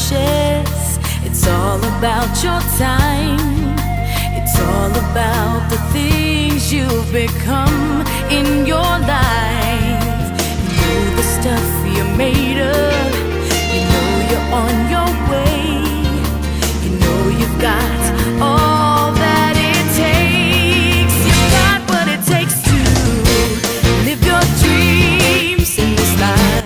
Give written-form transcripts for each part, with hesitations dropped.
precious. It's all about your time. It's all about the things you've become in your life. You know the stuff you're made of. You know you're on your way. You know you've got all that it takes. You've got what it takes to live your dreams in this lifetime.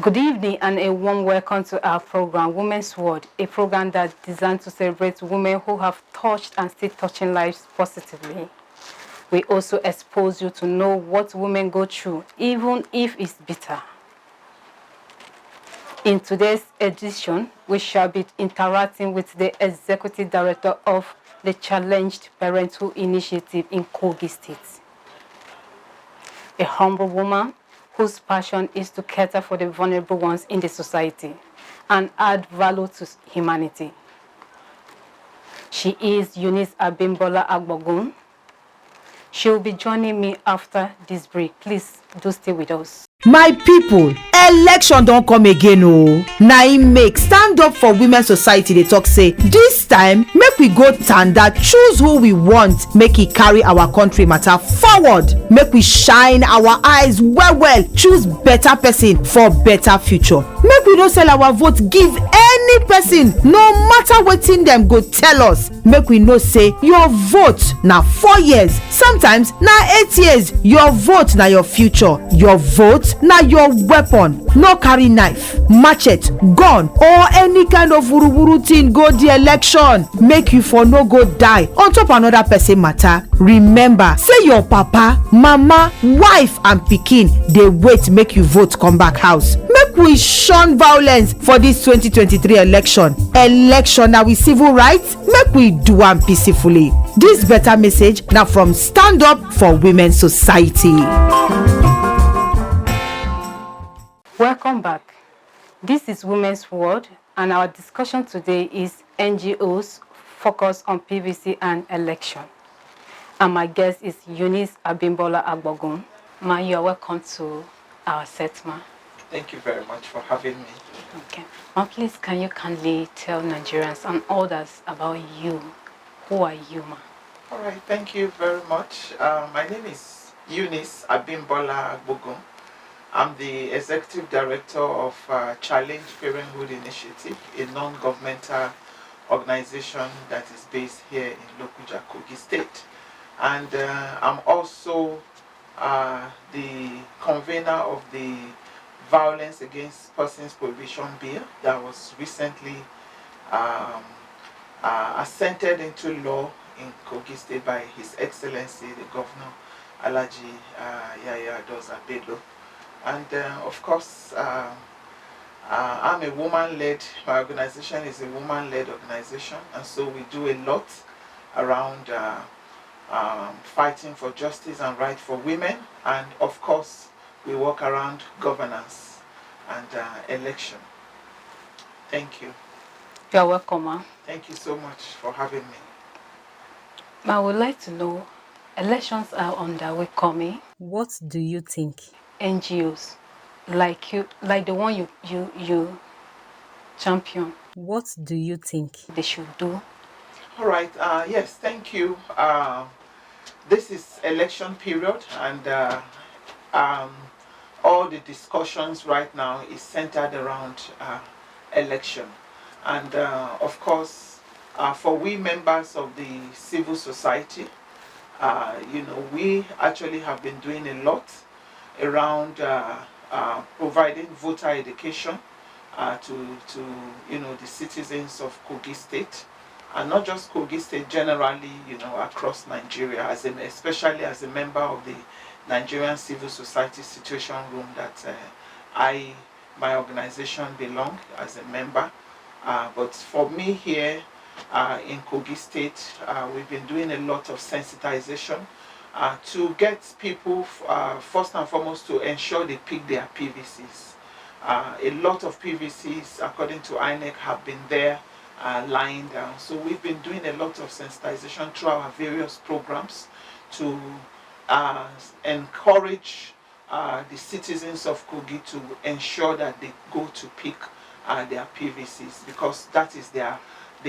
Good evening and a warm welcome to our program, Women's World, a program that's designed to celebrate women who have touched and still touching lives positively. We also expose you to know what women go through, even if it's bitter. In today's edition, we shall be interacting with the Executive Director of the Challenged Parenthood Initiative in Kogi State. A humble woman whose passion is to cater for the vulnerable ones in the society and add value to humanity. She is Eunice Agbogun. She will be joining me after this break. Please do stay with us. My people, election don come again o. Na im make stand up for women society dey talk say this time make we go tanda choose who we want make e carry our country matter forward. Make we shine our eyes well well choose better person for better future. Make we no sell our vote give any person no matter wetin dem go tell us. Make we know say your vote na 4 years, sometimes na 8 years. Your vote na your future. Your vote na your weapon. No carry knife, machete, gun or any kind of wuruwuru thing go the election. Make you for no go die on top another person matter. Remember say your papa, mama, wife and pikin dey wait make you vote come back house. Make we shun violence for this 2023 election. Election na we civil rights. Make we do am peacefully. This better message na from Stand Up for Women Society. Welcome back. This is Women's World, and our discussion today is NGOs focus on PVC and election. And my guest is Eunice Agbogun. Ma, you are welcome to our set, ma. Thank you very much for having me. Okay. Ma, please can you kindly tell Nigerians and others about you? Who are you, ma? All right, thank you very much. My name is Eunice Agbogun. I'm the Executive Director of Challenge Parenthood Initiative, a non-governmental organization that is based here in Lokuja, Kogi State. And I'm also the convener of the Violence Against Persons Prohibition Bill that was recently assented into law in Kogi State by His Excellency, the Governor, Alhaji Yaya Doza Bello. And of course, I'm a woman-led, my organization is a woman-led organization, and so we do a lot around fighting for justice and right for women, and of course, we work around governance and election. Thank you. You're welcome, ma. Thank you so much for having me. Ma, I would like to know, elections are underway coming. What do you think? NGOs like you, like the one you champion, What do you think? they should do? All right, yes, thank you. This is election period, and all the discussions right now is centered around election. And of course, for we members of the civil society, we actually have been doing a lot around providing voter education to the citizens of Kogi State, and not just Kogi State, generally, across Nigeria, especially as a member of the Nigerian Civil Society Situation Room that my organization belong as a member. But for me here in Kogi State, we've been doing a lot of sensitization to get people, first and foremost, to ensure they pick their PVCs. A lot of PVCs, according to INEC, have been there lying down. So we've been doing a lot of sensitization through our various programs to encourage the citizens of Kogi to ensure that they go to pick their PVCs, because that is the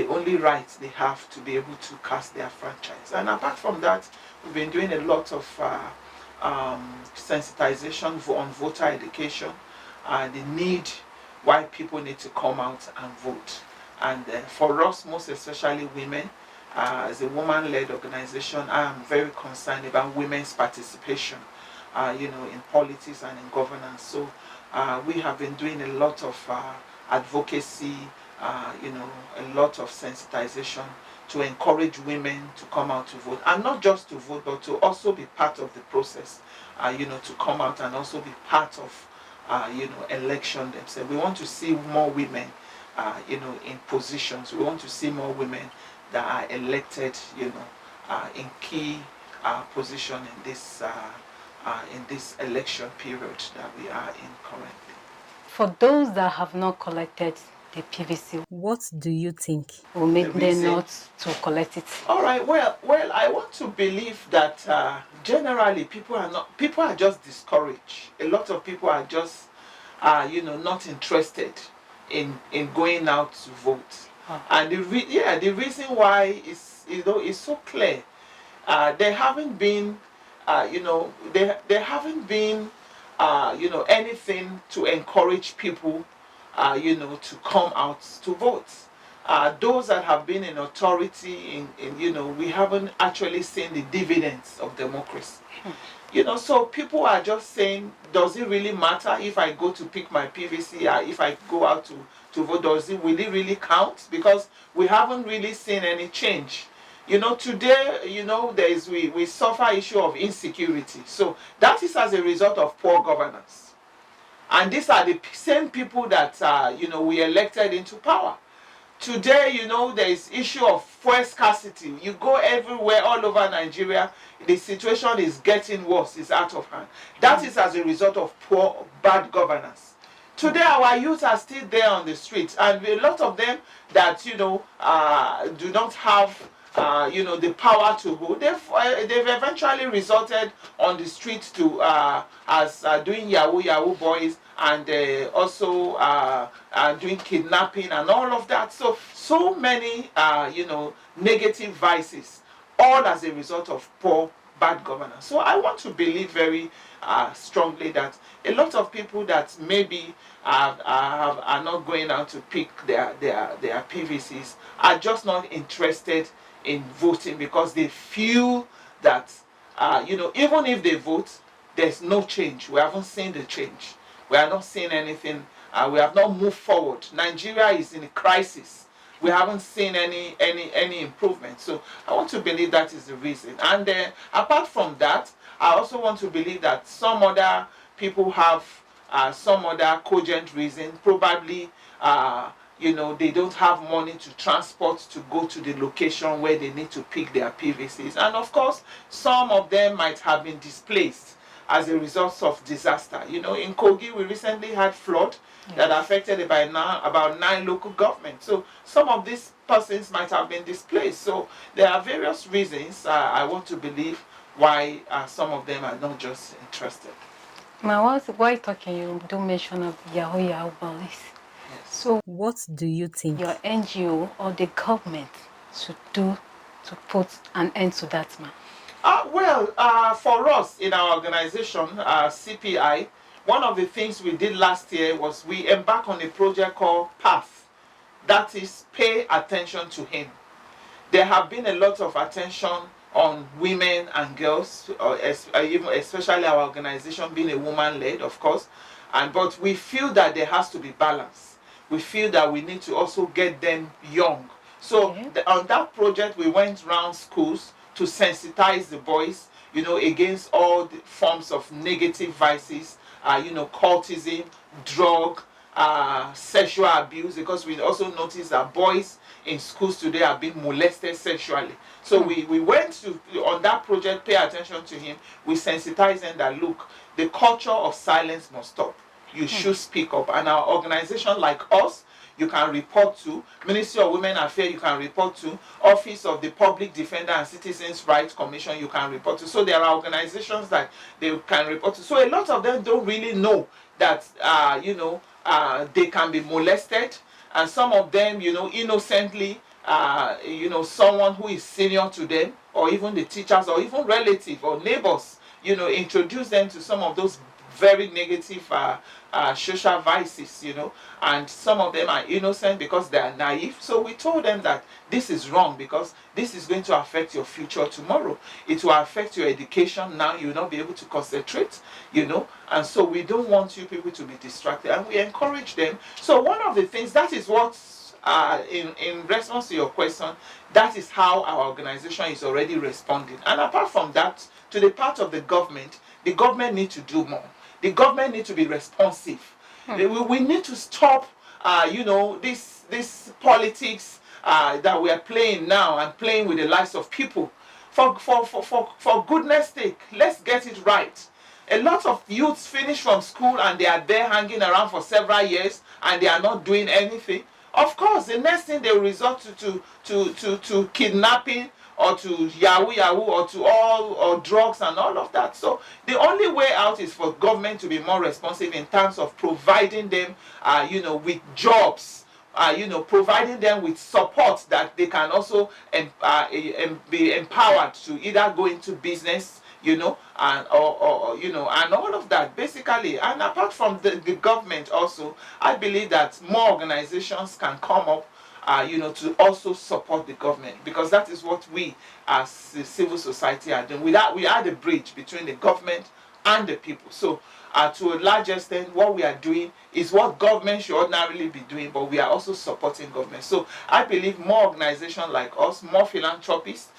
only right they have to be able to cast their franchise. And apart from that, we've been doing a lot of sensitization on voter education, the need why people need to come out and vote. And for us, most especially women, as a woman-led organization, I am very concerned about women's participation, in politics and in governance. So we have been doing a lot of advocacy, a lot of sensitization to encourage women to come out to vote, and not just to vote, but to also be part of the process, to come out and also be part of, election themselves. We want to see more women, in positions. We want to see more women that are elected, in key position in this election period that we are in currently. For those that have not collected the PVC, What do you think will make them not to collect it? All right. Well, I want to believe that generally people are just discouraged. A lot of people are just, not interested in going out to vote. Oh. And the reason why is so clear. There haven't been, there haven't been, anything to encourage people, to come out to vote. Those that have been in authority, we haven't actually seen the dividends of democracy. So people are just saying, does it really matter if I go to pick my PVC, if I go out to vote, will it really count? Because we haven't really seen any change. Today, we suffer issue of insecurity. So that is as a result of poor governance. And these are the same people that, we elected into power. Today, there is issue of fuel scarcity. You go everywhere, all over Nigeria, the situation is getting worse, it's out of hand. That is as a result of bad governance. Today, our youth are still there on the streets, and a lot of them that, do not have the power to vote, they've eventually resulted on the streets to as doing Yahoo boys, and also doing kidnapping and all of that. So many negative vices, all as a result of bad governance. So I want to believe very strongly that a lot of people that maybe are not going out to pick their PVCs are just not interested in voting, because they feel that even if they vote, there's no change. We haven't seen the change. We are not seeing anything. We have not moved forward. Nigeria is in a crisis. We haven't seen any improvement. So I want to believe that is the reason. And apart from that, I also want to believe that some other people have some other cogent reason. Probably they don't have money to transport to go to the location where they need to pick their PVCs. And of course, some of them might have been displaced as a result of disaster. In Kogi, we recently had flood that affected about 9 local governments. So some of these persons might have been displaced. So there are various reasons, I want to believe, why some of them are not just interested. Now, why talking, you do mention of Yahoo boys. Yes. So What do you think your NGO or the government should do to put an end to that, man? For us in our organization, CPI, one of the things we did last year was we embarked on a project called PATH. That is, pay attention to him. There have been a lot of attention on women and girls, even especially our organization being a woman-led, of course. But we feel that there has to be balance. We feel that we need to also get them young. So on that project, we went around schools to sensitize the boys, against all the forms of negative vices, cultism, drug, sexual abuse, because we also noticed that boys in schools today are being molested sexually. So we went on that project, pay attention to him. We sensitized them that, look, the culture of silence must stop. You should speak up. And our organization, like us, you can report to. Ministry of Women Affairs, you can report to. Office of the Public Defender and Citizens Rights Commission, you can report to. So there are organizations that they can report to. So a lot of them don't really know that, they can be molested. And some of them, innocently, someone who is senior to them, or even the teachers, or even relatives or neighbors, introduce them to some of those very negative social vices, and some of them are innocent because they are naive. So we told them that this is wrong, because this is going to affect your future tomorrow. It will affect your education now. You will not be able to concentrate, and so we don't want you people to be distracted, and we encourage them. So one of the things, that is what, in response to your question, that is how our organization is already responding. And apart from that, to the part of the government needs to do more. The government needs to be responsive. We need to stop, this politics that we are playing now, and playing with the lives of people. For goodness sake, let's get it right. A lot of youths finish from school and they are there hanging around for several years and they are not doing anything. Of course, the next thing they will resort to kidnapping, or to yahoo or drugs and all of that. So the only way out is for government to be more responsive in terms of providing them, with jobs, providing them with support that they can also be empowered to either go into business, and all of that basically. And apart from the government also, I believe that more organizations can come up, to also support the government, because that is what we as the civil society are doing. We are the bridge between the government and the people. So to a large extent, what we are doing is what government should ordinarily be doing, but we are also supporting government. So I believe more organizations like us, more philanthropists,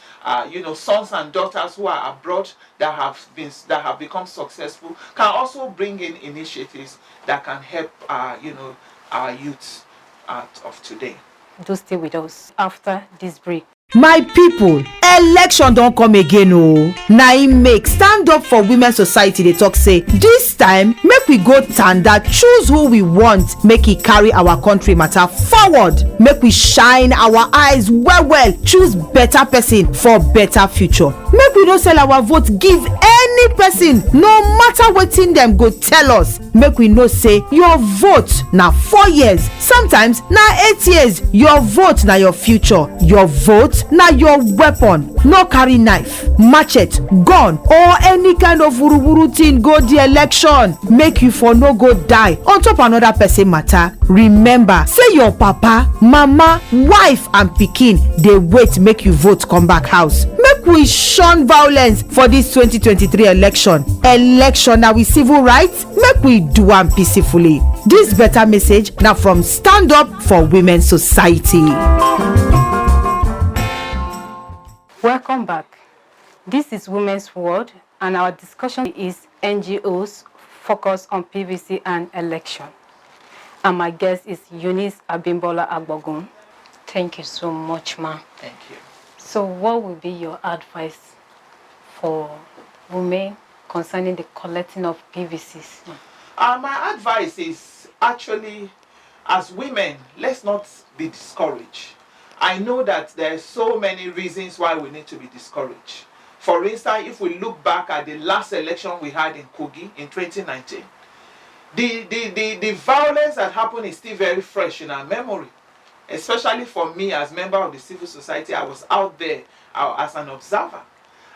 sons and daughters who are abroad that have become successful, can also bring in initiatives that can help our youth of today. Do stay with us after this break. My people, election don come again o. Na im make Stand Up for Women Society dey talk say this time make we go tanda choose who we want make e carry our country matter forward. Make we shine our eyes well choose better person for better future. Make we no sell our vote give any person, no matter wetin dem go tell us. Make we know say your vote na 4 years, sometimes na 8 years. Your vote na your future. Your vote na your weapon. No carry knife, machete, gun or any kind of wuruwuru thing go the election. Make you for no go die on top another person matter. Remember say your papa, mama, wife and pikin dey wait make you vote come back house. Make we shun violence for this 2023 election. Election na we civil rights, make we do am peacefully. This better message na from Stand Up for Women Society. Welcome back. This is Women's World, and our discussion is NGOs focus on PVC and election. And my guest is Eunice Agbogun. Thank you so much, ma'am. Thank you. So what will be your advice for women concerning the collecting of PVCs? My advice is actually, as women, let's not be discouraged. I know that there are so many reasons why we need to be discouraged. For instance, if we look back at the last election we had in Kogi in 2019, the violence that happened is still very fresh in our memory. Especially for me as member of the civil society, I was out there as an observer.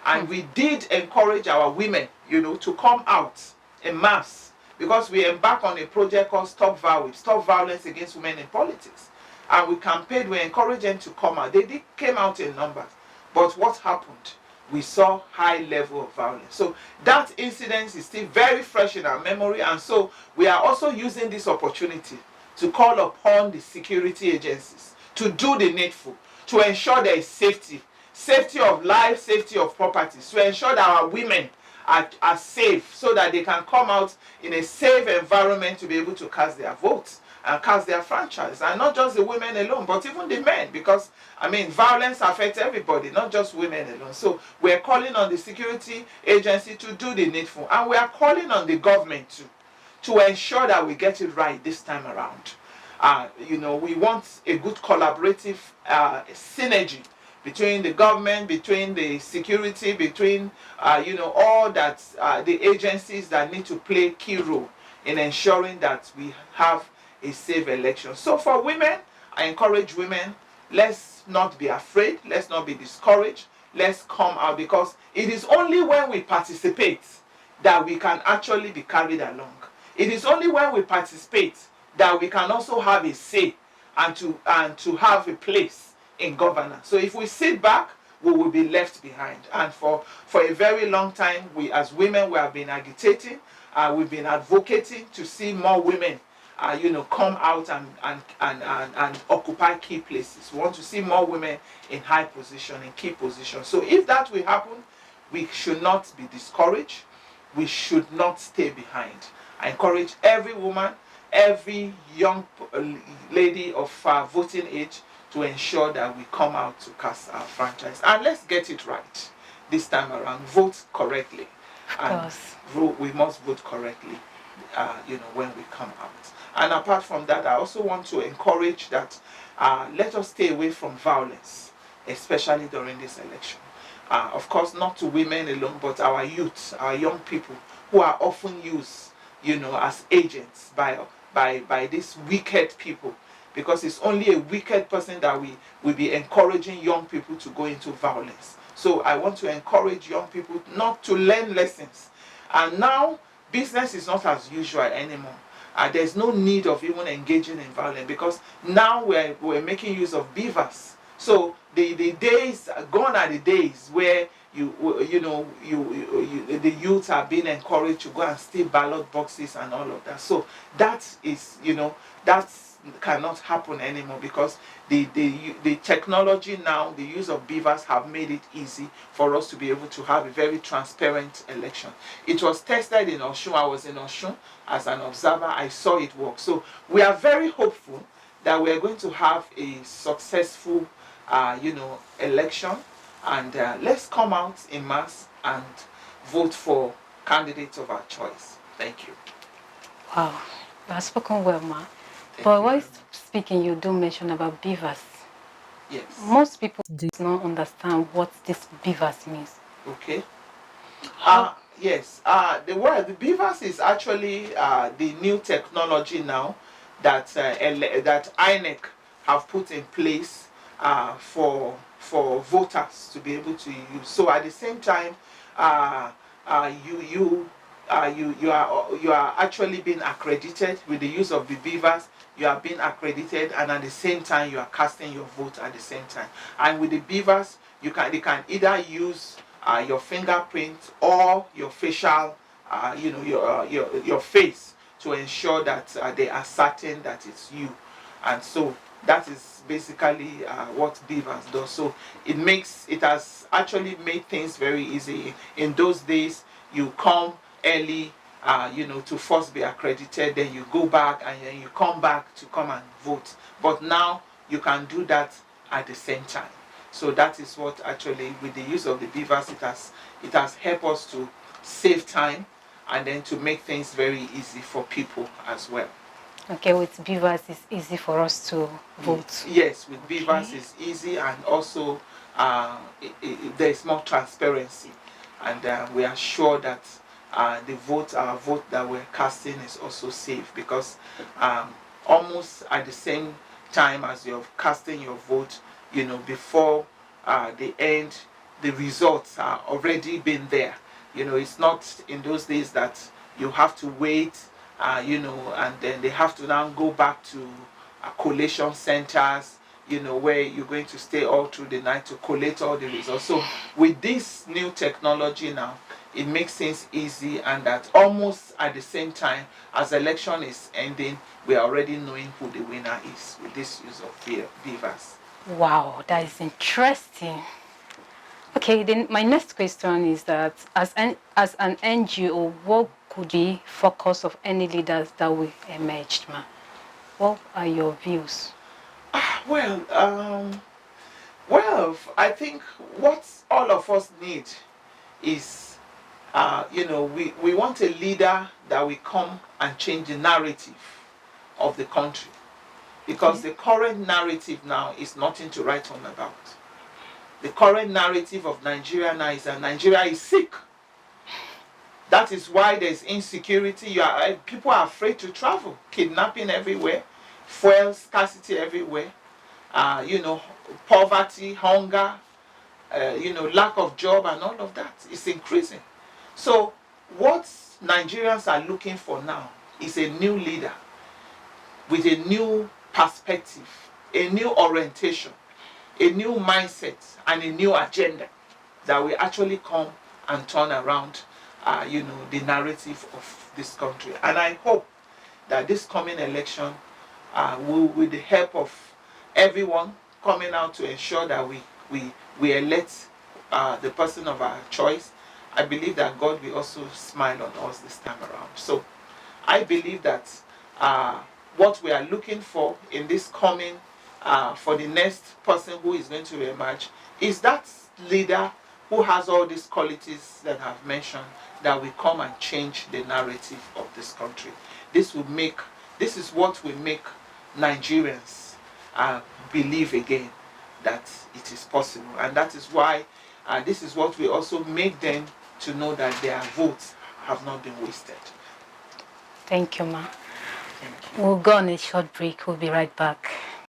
And we did encourage our women, to come out en masse, because we embarked on a project called Stop Violence Against Women in Politics. And we campaigned, we encouraged them to come out. They came out in numbers. But what happened? We saw high level of violence. So that incident is still very fresh in our memory. And so we are also using this opportunity to call upon the security agencies to do the needful, to ensure there is safety of life, safety of property, to ensure that our women are safe, so that they can come out in a safe environment to be able to cast their votes and cast their franchise. And not just the women alone, but even the men, because violence affects everybody, not just women alone. So we're calling on the security agency to do the needful, and we are calling on the government to ensure that we get it right this time around. We want a good collaborative synergy between the government, between the security, between all that the agencies that need to play a key role in ensuring that we have a safe election. So for women, I encourage women, let's not be afraid, let's not be discouraged, let's come out, because it is only when we participate that we can actually be carried along. It is only when we participate that we can also have a say and to have a place in governance. So if we sit back, we will be left behind. And for a very long time, we as women, we have been agitating, we've been advocating to see more women come out and occupy key places. We want to see more women in high position, in key positions. So if that will happen, we should not be discouraged. We should not stay behind. I encourage every woman, every young lady of voting age to ensure that we come out to cast our franchise. And let's get it right this time around. Vote correctly. And we must vote correctly, when we come out. And apart from that, I also want to encourage that let us stay away from violence, especially during this election. Of course, not to women alone, but our youth, our young people, who are often used, as agents by these wicked people, because it's only a wicked person that will be encouraging young people to go into violence. So I want to encourage young people not to learn lessons. And now, business is not as usual anymore. There's no need of even engaging in violence, because now we're making use of beavers. So the days gone are the days where the youth are being encouraged to go and steal ballot boxes and all of that. So that is, that cannot happen anymore, because the technology now, the use of beavers have made it easy for us to be able to have a very transparent election. It was tested in Osun. I was in Osun as an observer. I saw it work. So we are very hopeful that we are going to have a successful election, and let's come out in mass and vote for candidates of our choice. Thank you. Wow, you have spoken well, ma. But while speaking, you do mention about beavers. Yes. Most people do not understand what this beavers means. Okay. Yes. The beavers is actually the new technology now that that INEC have put in place for voters to be able to use. So at the same time, you are actually being accredited with the use of the beavers. You are being accredited, and at the same time you are casting your vote at the same time. And with the beavers, they can either use your fingerprint or your facial, your face, to ensure that they are certain that it's you. And so that is basically what beavers does. So it has actually made things very easy. In those days, you come early, to first be accredited, then you go back, and then you come back to come and vote. But now you can do that at the same time. So that is what actually, with the use of the beavers, it has helped us to save time, and then to make things very easy for people as well. Okay, with beavers it's easy for us to vote. Yes, with beavers it's easy, and also there is more transparency, and we are sure that our vote that we're casting is also safe, because almost at the same time as you're casting your vote, before the end, the results are already been there. It's not in those days that you have to wait, and then they have to now go back to collation centers, where you're going to stay all through the night to collate all the results. So with this new technology now, it makes things easy, and that almost at the same time as election is ending, we are already knowing who the winner is with this use of beavers. Wow, that is interesting. Okay, then my next question is that as an NGO, what could be focus of any leaders that will emerge, ma? What are your views? Well, I think what all of us need is, we want a leader that will come and change the narrative of the country. because the current narrative now is nothing to write home about. The current narrative of Nigeria now is that Nigeria is sick. That is why there's insecurity. People are afraid to travel, kidnapping everywhere, fuel scarcity everywhere, poverty, hunger, lack of job and all of that is increasing. So what Nigerians are looking for now is a new leader with a new perspective, a new orientation, a new mindset and a new agenda that will actually come and turn around the narrative of this country. And I hope that this coming election will, with the help of everyone coming out to ensure that we elect the person of our choice, I believe that God will also smile on us this time around. So I believe that what we are looking for in this coming, for the next person who is going to emerge, is that leader who has all these qualities that I've mentioned, that will come and change the narrative of this country. This is what will make Nigerians believe again that it is possible. And that is why this is what will also make them to know that their votes have not been wasted. Thank you, ma. Thank you. We'll go on a short break. We'll be right back.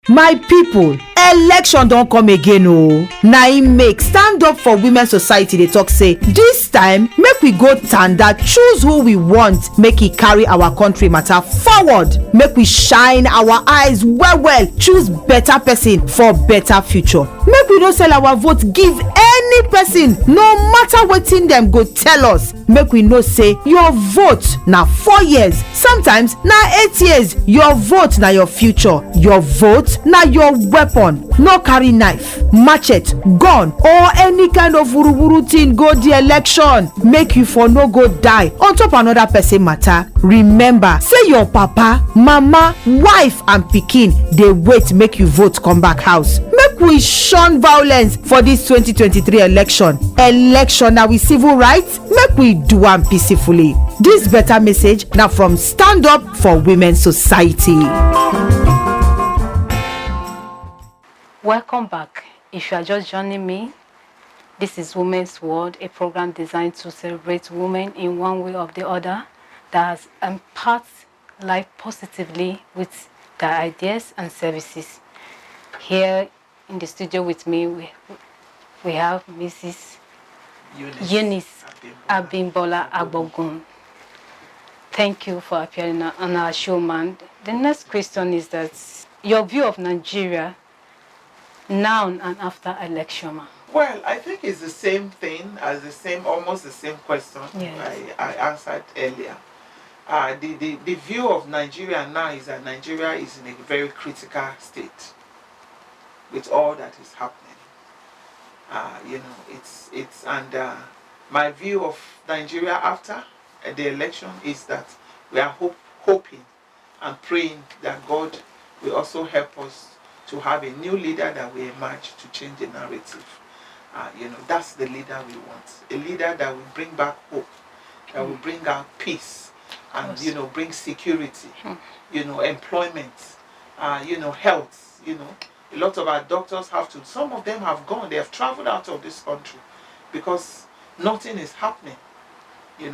My people, election don come again o. Na im make stand up for women society dey talk say this time make we go tanda choose who we want make e carry our country matter forward. Make we shine our eyes well well, choose better person for better future. Make we no sell our vote give any person, no matter wetin dem go tell us. Make we know say your vote na 4 years, sometimes na 8 years. Your vote na your future. Your vote na your weapon. No carry knife, machete, gun or any kind of wuruwuru thing go the election. Make you for no go die on top another person matter. Remember say your papa, mama, wife and pikin dey wait make you vote come back house. Make we shun violence for this 2023 election. Election na we civil rights, make we do am peacefully. This better message na from Stand Up for Women Society. Welcome back. If you are just joining me, this is Women's World, a program designed to celebrate women in one way or the other that has impacted life positively with their ideas and services. Here in the studio with me, we have Mrs. Eunice Agbogun. Thank you for appearing on our show, man. The next question is that your view of Nigeria now and after election. Well, I think it's the same thing as almost the same question. Yes. I answered earlier. The view of Nigeria now is that Nigeria is in a very critical state with all that is happening. My view of Nigeria after the election is that we are hoping and praying that God will also help us to have a new leader that will emerge to change the narrative. That's the leader we want. A leader that will bring back hope, that will bring out peace, and bring security, employment, health. A lot of our doctors some of them have gone, they have traveled out of this country because nothing is happening.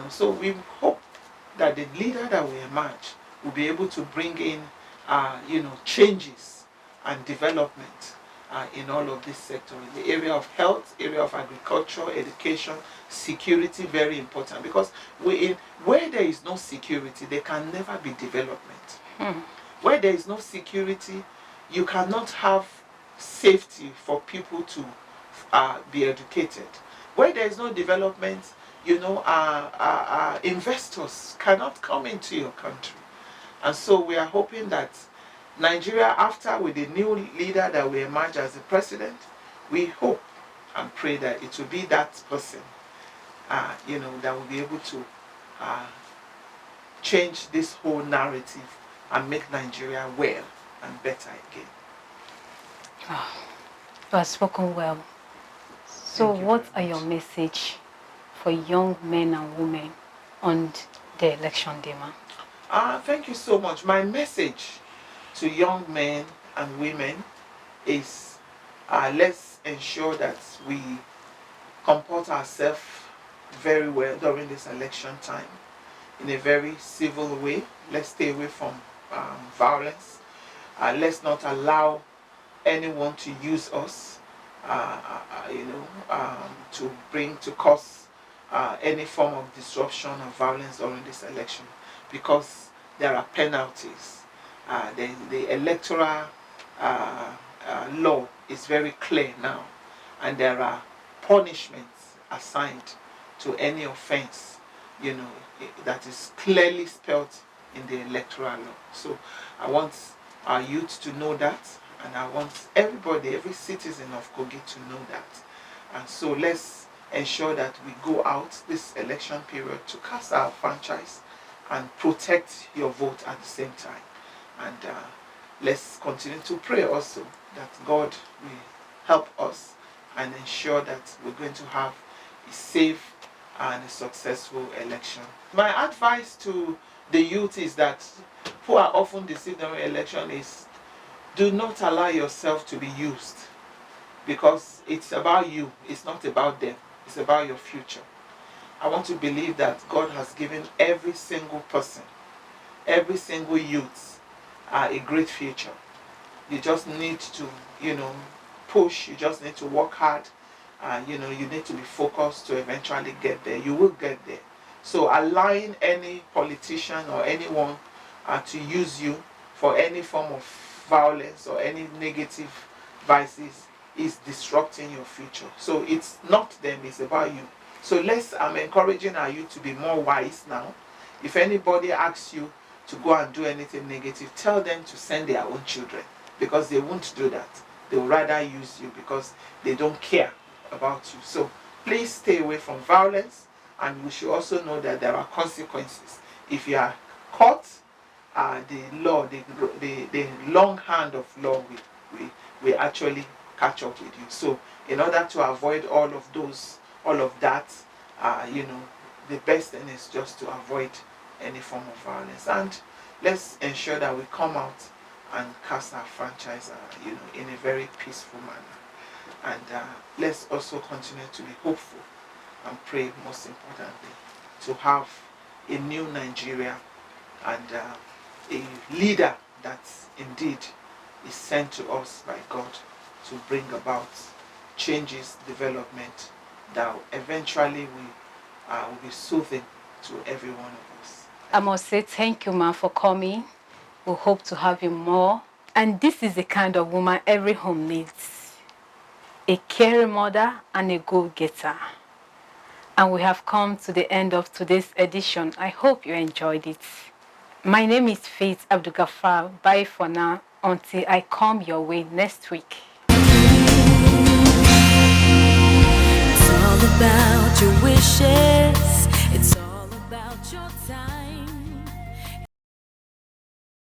So we hope that the leader that will emerge will be able to bring in changes and development in all of this sector, in the area of health, area of agriculture, education, security, very important, because where there is no security, there can never be development. Where there is no security, you cannot have safety for people to be educated. Where there is no development, investors cannot come into your country. And so we are hoping that Nigeria, after with the new leader that will emerge as the president, we hope and pray that it will be that person, that will be able to change this whole narrative and make Nigeria well and better again. Oh, you have spoken well. So what are your message for young men and women on the election day, ma'am? Thank you so much. My message to young men and women is let's ensure that we comport ourselves very well during this election time in a very civil way. Let's stay away from violence. Let's not allow anyone to use us, to cause any form of disruption or violence during this election, because there are penalties. The electoral law is very clear now, and there are punishments assigned to any offense, that is clearly spelled in the electoral law. So I want our youth to know that, and I want everybody, every citizen of Kogi to know that. And so let's ensure that we go out this election period to cast our franchise and protect your vote at the same time. And let's continue to pray also that God will help us and ensure that we're going to have a safe and a successful election. My advice to the youth is that, who are often deceived during election, is do not allow yourself to be used, because it's about you, it's not about them, it's about your future. I want to believe that God has given every single person, every single youth, a great future. You just need to, push, you just need to work hard, you need to be focused to eventually get there. You will get there. So allowing any politician or anyone to use you for any form of violence or any negative vices is disrupting your future. So it's not them, it's about you. So I'm encouraging our youth to be more wise now. If anybody asks you to go and do anything negative, tell them to send their own children, because they won't do that. They will rather use you because they don't care about you. So please stay away from violence, and we should also know that there are consequences. If you are caught, the long hand of law will actually catch up with you. So in order to avoid all of that, the best thing is just to avoid any form of violence. And let's ensure that we come out and cast our franchise, in a very peaceful manner. And let's also continue to be hopeful and pray, most importantly, to have a new Nigeria and a leader that indeed is sent to us by God to bring about changes, development that eventually will be soothing to every one of us. I must say thank you, ma, for coming. We hope to have you more. And this is the kind of woman every home needs: a caring mother and a go-getter. And we have come to the end of today's edition. I hope you enjoyed it. My name is Faith Abdugafar. Bye for now until I come your way next week. It's all about your wishes. It's all about your time.